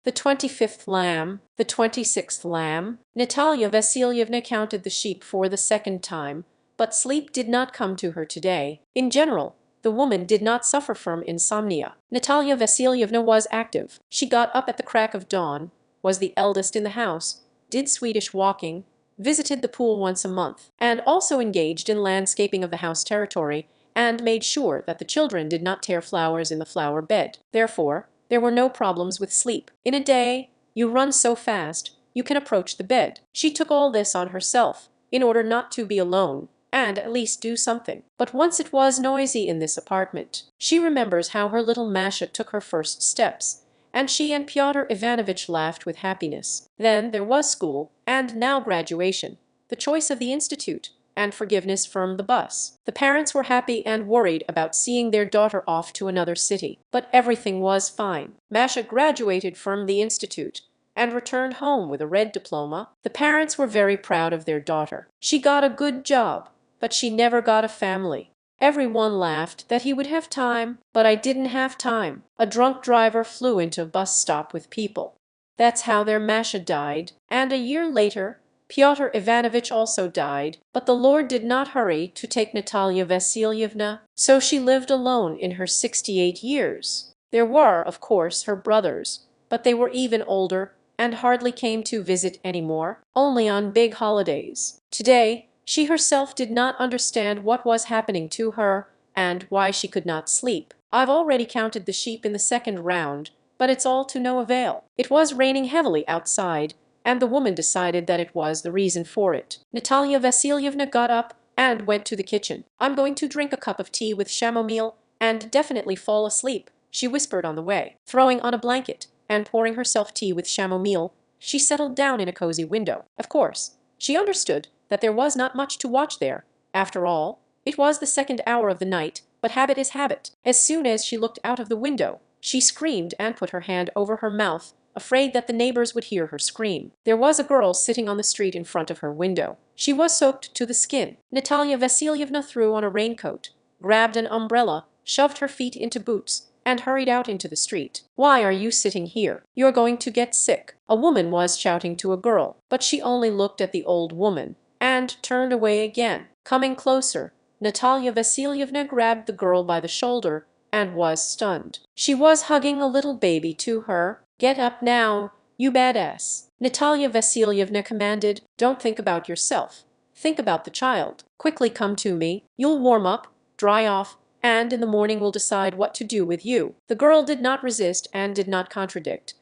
The 25th lamb, the 26th lamb. Natalia Vasilievna counted the sheep for the second time, but sleep did not come to her today. In general, the woman did not suffer from insomnia. Natalia Vasilievna was active. She got up at the crack of dawn, was the eldest in the house, did Swedish walking, visited the pool once a month, and also engaged in landscaping of the house territory, and made sure that the children did not tear flowers in the flower bed. Therefore, there were no problems with sleep. In a day, you run so fast, you can approach the bed. She took all this on herself, in order not to be alone, and at least do something. But once it was noisy in this apartment. She remembers how her little Masha took her first steps, and she and Pyotr Ivanovitch laughed with happiness. Then there was school, and now graduation, the choice of the institute, and forgiveness from the bus. The parents were happy and worried about seeing their daughter off to another city, but everything was fine. Masha graduated from the institute and returned home with a red diploma. The parents were very proud of their daughter. She got a good job, but she never got a family. Everyone laughed that he would have time, but I didn't have time. A drunk driver flew into a bus stop with people. That's how their Masha died, and a year later, Pyotr Ivanovitch also died, but the Lord did not hurry to take Natalia Vasilievna, so she lived alone in her 68 years. There were, of course, her brothers, but they were even older and hardly came to visit anymore, only on big holidays. Today, she herself did not understand what was happening to her and why she could not sleep. I've already counted the sheep in the second round, but it's all to no avail. It was raining heavily outside, and the woman decided that it was the reason for it. Natalia Vasilievna got up and went to the kitchen. I'm going to drink a cup of tea with chamomile and definitely fall asleep, she whispered on the way. Throwing on a blanket and pouring herself tea with chamomile, she settled down in a cozy window. Of course, she understood that there was not much to watch there. After all, it was the second hour of the night, but habit is habit. As soon as she looked out of the window, she screamed and put her hand over her mouth, afraid that the neighbors would hear her scream. There was a girl sitting on the street in front of her window. She was soaked to the skin. Natalia Vasilievna threw on a raincoat, grabbed an umbrella, shoved her feet into boots, and hurried out into the street. Why are you sitting here? You're going to get sick. A woman was shouting to a girl, but she only looked at the old woman and turned away again. Coming closer, Natalia Vasilievna grabbed the girl by the shoulder and was stunned. She was hugging a little baby to her. Get up now, you badass, Natalia Vasilievna commanded. Don't think about yourself. Think about the child. Quickly come to me. You'll warm up, dry off, and in the morning we'll decide what to do with you. The girl did not resist and did not contradict,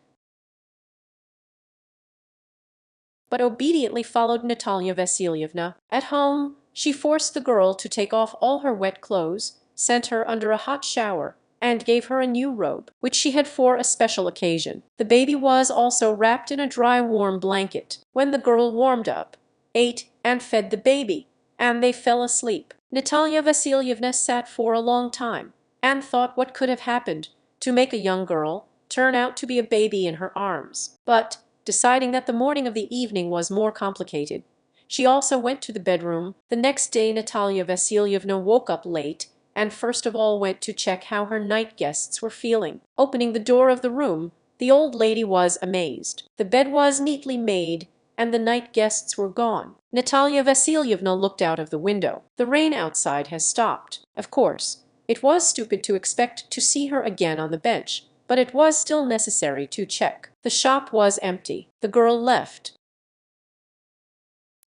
but obediently followed Natalia Vasilievna. At home, she forced the girl to take off all her wet clothes, sent her under a hot shower, and gave her a new robe, which she had for a special occasion. The baby was also wrapped in a dry, warm blanket. When the girl warmed up, ate, and fed the baby, and they fell asleep, Natalia Vasilievna sat for a long time, and thought what could have happened to make a young girl turn out to be a baby in her arms. But, deciding that the morning of the evening was more complicated, she also went to the bedroom. The next day Natalia Vasilievna woke up late, and first of all went to check how her night guests were feeling. Opening the door of the room, the old lady was amazed. The bed was neatly made, and the night guests were gone. Natalia Vasilievna looked out of the window. The rain outside has stopped. Of course, it was stupid to expect to see her again on the bench, but it was still necessary to check. The shop was empty. The girl left.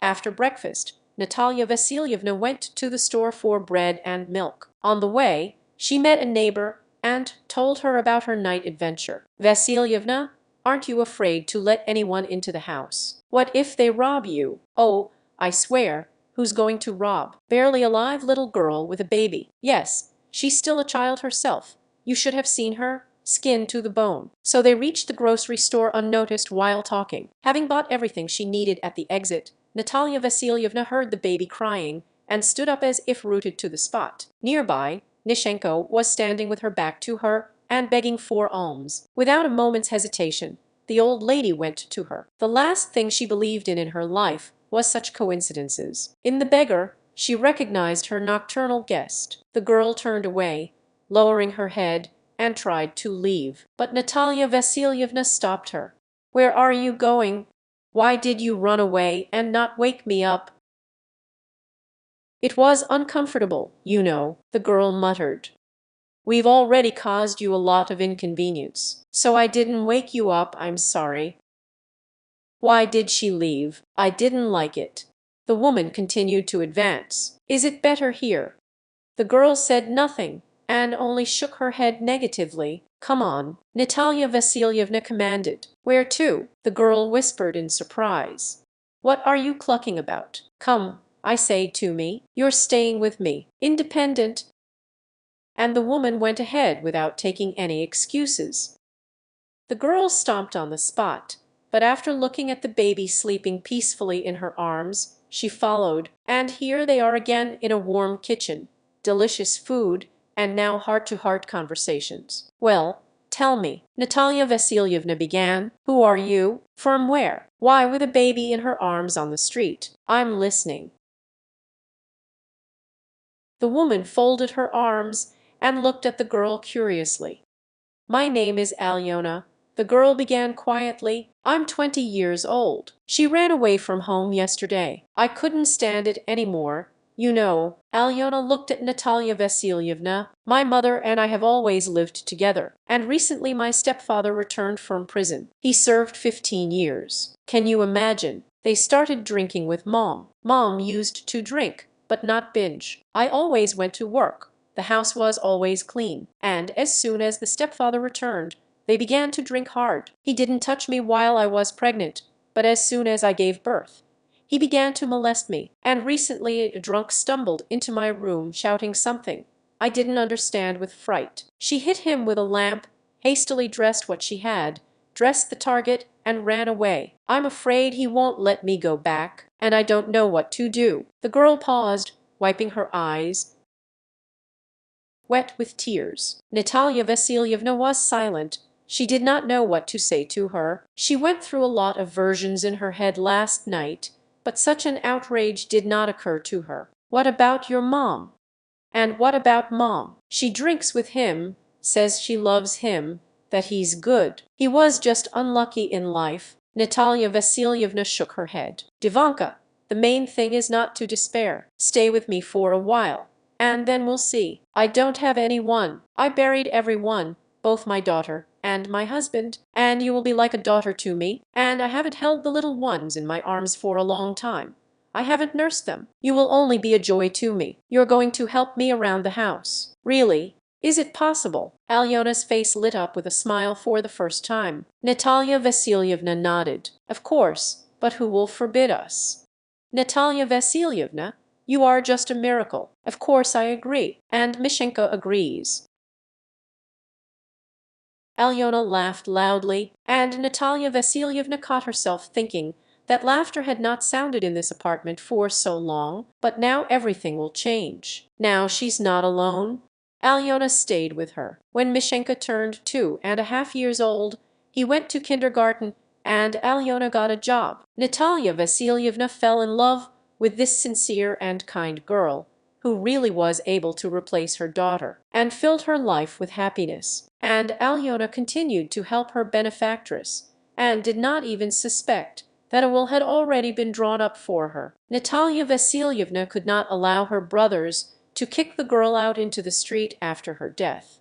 After breakfast, Natalia Vasilievna went to the store for bread and milk. On the way, she met a neighbor and told her about her night adventure. Vasilievna, aren't you afraid to let anyone into the house? What if they rob you? Oh, I swear, who's going to rob? Barely alive little girl with a baby. Yes, she's still a child herself. You should have seen her, skin to the bone. So they reached the grocery store unnoticed while talking. Having bought everything she needed at the exit, Natalia Vasilievna heard the baby crying and stood up as if rooted to the spot. Nearby, Nishenko was standing with her back to her and begging for alms. Without a moment's hesitation, the old lady went to her. The last thing she believed in her life was such coincidences. In the beggar, she recognized her nocturnal guest. The girl turned away, lowering her head, and tried to leave, but Natalia Vasilievna stopped her. "Where are you going? Why did you run away and not wake me up?" "It was uncomfortable, you know," the girl muttered. "We've already caused you a lot of inconvenience, so I didn't wake you up, I'm sorry." Why did she leave? I didn't like it. The woman continued to advance. "Is it better here?" The girl said nothing, and only shook her head negatively. "Come on," Natalia Vasilievna commanded. "Where to?" the girl whispered in surprise. "What are you clucking about? Come, I say, to me. You're staying with me. Independent." And the woman went ahead without taking any excuses. The girl stomped on the spot, but after looking at the baby sleeping peacefully in her arms, she followed, and here they are again in a warm kitchen, delicious food, and now heart-to-heart conversations. "Well, tell me," Natalia Vasilievna began. "Who are you? From where? Why with a baby in her arms on the street? I'm listening." The woman folded her arms and looked at the girl curiously. "My name is Alyona," the girl began quietly. "I'm 20 years old. She ran away from home yesterday. I couldn't stand it any more. You know," Alyona looked at Natalia Vasilievna, "my mother and I have always lived together, and recently my stepfather returned from prison. He served 15 years. Can you imagine? They started drinking with Mom. Mom used to drink, but not binge. I always went to work. The house was always clean, and as soon as the stepfather returned, they began to drink hard. He didn't touch me while I was pregnant, but as soon as I gave birth, he began to molest me, and recently a drunk stumbled into my room shouting something I didn't understand with fright. She hit him with a lamp, hastily dressed what she had, dressed the target, and ran away. I'm afraid he won't let me go back, and I don't know what to do." The girl paused, wiping her eyes, wet with tears. Natalia Vasilievna was silent. She did not know what to say to her. She went through a lot of versions in her head last night, but such an outrage did not occur to her. "What about your mom?" "And what about Mom? She drinks with him, says she loves him, that he's good. He was just unlucky in life." Natalia Vasilievna shook her head. "Divanka, the main thing is not to despair. Stay with me for a while, and then we'll see. I don't have anyone. I buried everyone, both my daughter and my husband, and you will be like a daughter to me, and I haven't held the little ones in my arms for a long time. I haven't nursed them. You will only be a joy to me. You're going to help me around the house." "Really? Is it possible?" Alyona's face lit up with a smile for the first time. Natalia Vasilievna nodded. "Of course, but who will forbid us?" "Natalia Vasilievna, you are just a miracle." "Of course I agree, and Mishenka agrees." Alyona laughed loudly, and Natalia Vasilievna caught herself thinking that laughter had not sounded in this apartment for so long, but now everything will change. Now she's not alone. Alyona stayed with her. When Mishenka turned 2.5 years old, he went to kindergarten, and Alyona got a job. Natalia Vasilievna fell in love with this sincere and kind girl, who really was able to replace her daughter, and filled her life with happiness. And Alyona continued to help her benefactress, and did not even suspect that a will had already been drawn up for her. Natalia Vasilievna could not allow her brothers to kick the girl out into the street after her death.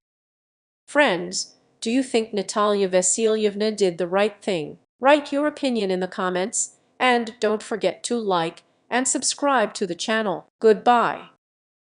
Friends, do you think Natalia Vasilievna did the right thing? Write your opinion in the comments, and don't forget to like and subscribe to the channel. Goodbye.